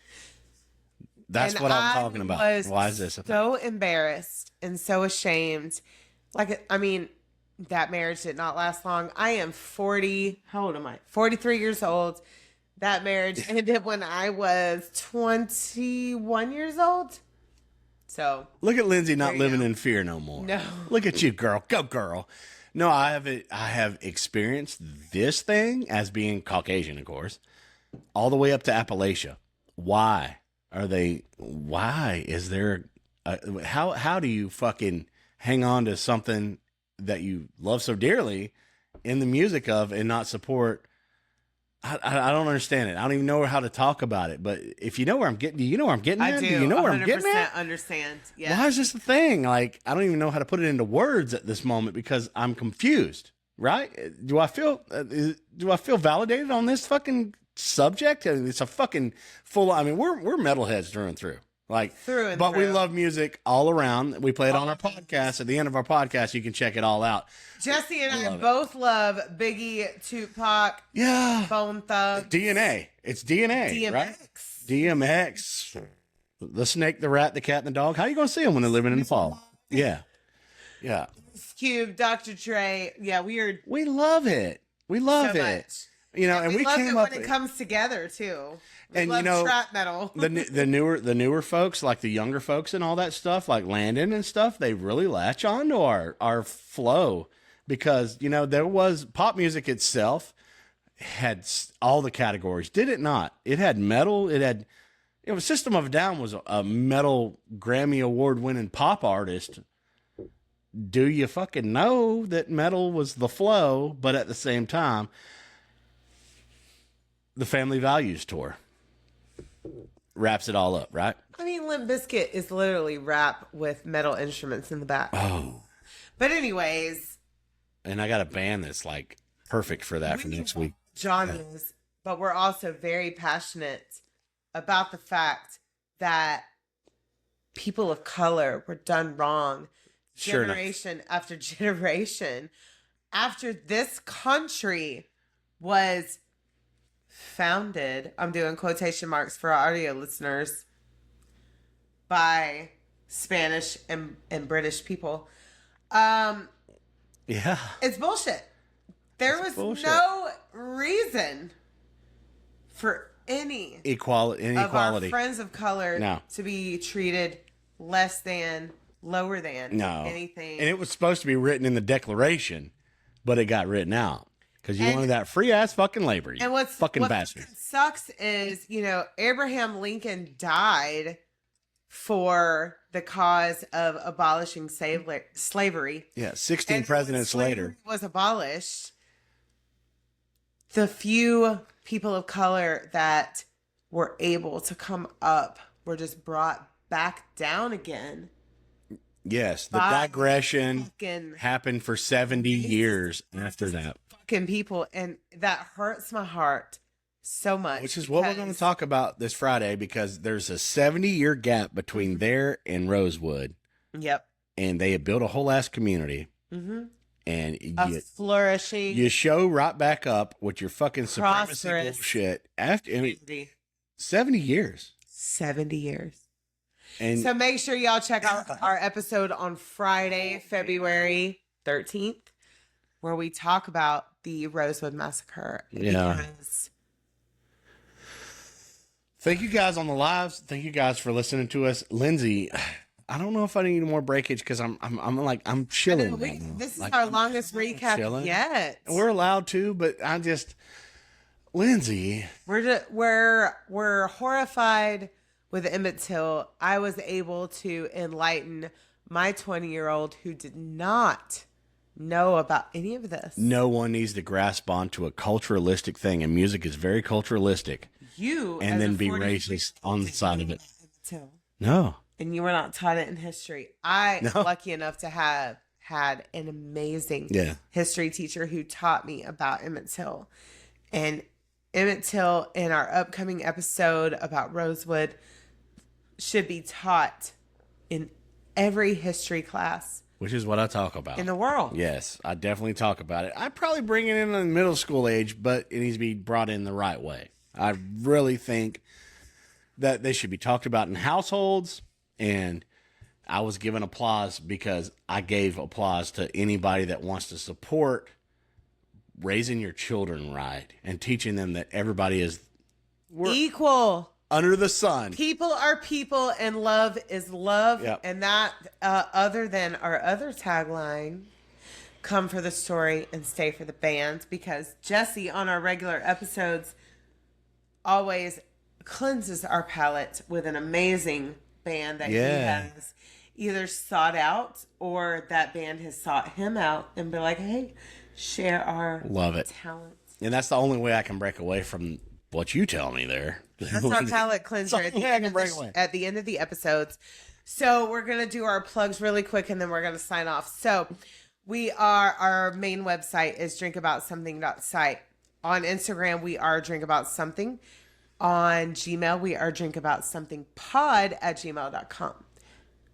That's what I'm talking about. Why is this? So embarrassed and so ashamed. That marriage did not last long. I am 40. How old am I? 43 years old. That marriage ended when I was 21 years old. So look at Lindsay not living in fear no more. No. Look at you, girl. Go, girl. No, I have experienced this thing as being Caucasian, of course, all the way up to Appalachia. Why is there How do you fucking hang on to something that you love so dearly in the music of and not support? I don't understand it. I don't even know how to talk about it. But if you know where I'm getting, do you know where I'm getting I at? do. Do you know where I'm getting at? Understand. Yeah. Why is this a thing? Like, I don't even know how to put it into words at this moment because I'm confused. Right? Do I feel validated on this fucking subject? I mean, it's a fucking full. I mean, we're metalheads through and through. Like, but we love music all around. We play it on our podcast. At the end of our podcast, you can check it all out. Jesse and I both love Biggie, Tupac, Bone Thug, DNA. It's DNA, DMX. Right? DMX. The snake, the rat, the cat, and the dog. How are you going to see them when they're living in the fall? Yeah. Cube, Dr. Dre. Yeah, we love it. We love it. Much. You know, and we love came it up when it comes together too. And you know, trap metal. the newer folks, like the younger folks and all that stuff, like Landon and stuff, they really latch on to our flow because you know there was pop music itself had all the categories, did it not? It had metal. It was System of a Down was a metal Grammy Award winning pop artist. Do you fucking know that metal was the flow, but at the same time, the Family Values tour wraps it all up, right? I mean, Limp Bizkit is literally rap with metal instruments in the back. Oh. But anyways. And I got a band that's like perfect for that for next week. Genres, but we're also very passionate about the fact that people of color were done wrong generation after generation after this country was founded, I'm doing quotation marks for our audio listeners, by Spanish and British people. Yeah. It's bullshit. There was no reason for any inequality of our friends of color to be treated less than, lower than anything. And it was supposed to be written in the Declaration, but it got written out because you wanted that free ass fucking labor. And what bastard sucks is, you know, Abraham Lincoln died for the cause of abolishing slavery. Yeah, 16 presidents later was abolished. The few people of color that were able to come up were just brought back down again. Yes, the digression happened for 70 years after that. Fucking people, and that hurts my heart so much. Which is what we're going to talk about this Friday because there's a 70-year gap between there and Rosewood. Yep. And they had built a whole ass community. Mm-hmm. And flourishing. You show right back up with your fucking supremacy bullshit. After 70 years. 70 years. And so make sure y'all check out our episode on Friday, February 13th, where we talk about the Rosewood Massacre. Yeah. Thank you guys on the lives. Thank you guys for listening to us. Lindsay, I don't know if I need more breakage because I'm chilling. This is our longest recap yet. We're allowed to, but Lindsay, we're horrified with Emmett Till. I was able to enlighten my 20-year-old who did not know about any of this. No one needs to grasp onto a culturalistic thing, and music is very culturalistic. And then be racist on the side of it. No. And you were not taught it in history. I'm lucky enough to have had an amazing history teacher who taught me about Emmett Till. And Emmett Till in our upcoming episode about Rosewood should be taught in every history class. Which is what I talk about. In the world. Yes, I definitely talk about it. I probably bring it in the middle school age, but it needs to be brought in the right way. I really think that they should be talked about in households. And I was given applause because I gave applause to anybody that wants to support raising your children right and teaching them that everybody is equal under the sun. People are people and love is love. Yep. And that, other than our other tagline, come for the story and stay for the band, because Jesse on our regular episodes always cleanses our palate with an amazing band that he has either sought out or that band has sought him out and be like, hey, share our talents. And that's the only way I can break away from what you tell me there. That's our palate cleanser at the end of the episodes. So we're going to do our plugs really quick and then we're going to sign off. So our main website is drinkaboutsomething.site. On Instagram, we are drinkaboutsomething. On Gmail, we are drinkaboutsomethingpod@gmail.com.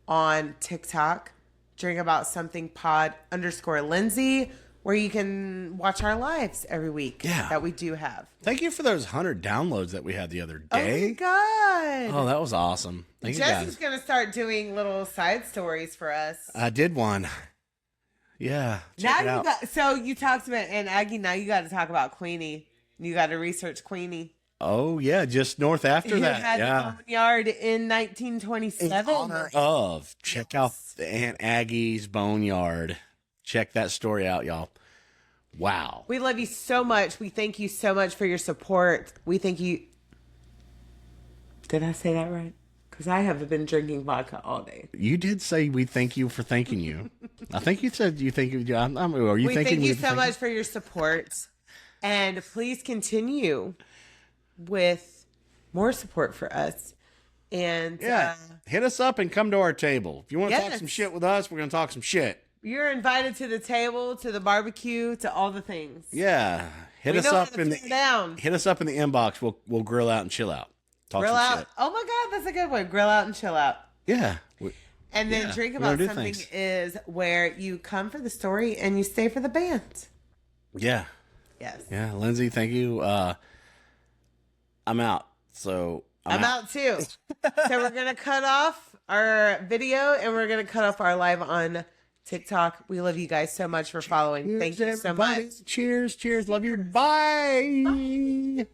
On TikTok, drinkaboutsomethingpod_Lindsay, where you can watch our lives every week that we do have. Thank you for those 100 downloads that we had the other day. Oh my God. Oh, that was awesome. Thank you, guys. Jesse's going to start doing little side stories for us. I did one. Yeah. Check it out. So you talked about, and Aggie, now you got to talk about Queenie. You got to research Queenie. Oh, yeah. Just north after that. Had the boneyard in 1927. In honor of. Check out the Aunt Aggie's boneyard. Check that story out, y'all. Wow. We love you so much. We thank you so much for your support. We thank you. Did I say that right? Because I have been drinking vodka all day. You did say we thank you for thanking you. I think you said you thank you. Are you we thanking thank you so much for your support. And please continue with more support for us. And hit us up and come to our table. If you want to talk some shit with us, we're going to talk some shit. You're invited to the table, to the barbecue, to all the things. Yeah. Hit us up in the inbox. We'll grill out and chill out. Grill out. Shit. Oh my God, that's a good one. Grill out and chill out. Yeah. And then Drink About Something is where you come for the story and you stay for the band. Yeah. Yes. Yeah, Lindsay, thank you. I'm out. So I'm out too. So we're gonna cut off our video and we're gonna cut off our live on TikTok. We love you guys so much for following. Thank you so much. Cheers. Love you. Bye.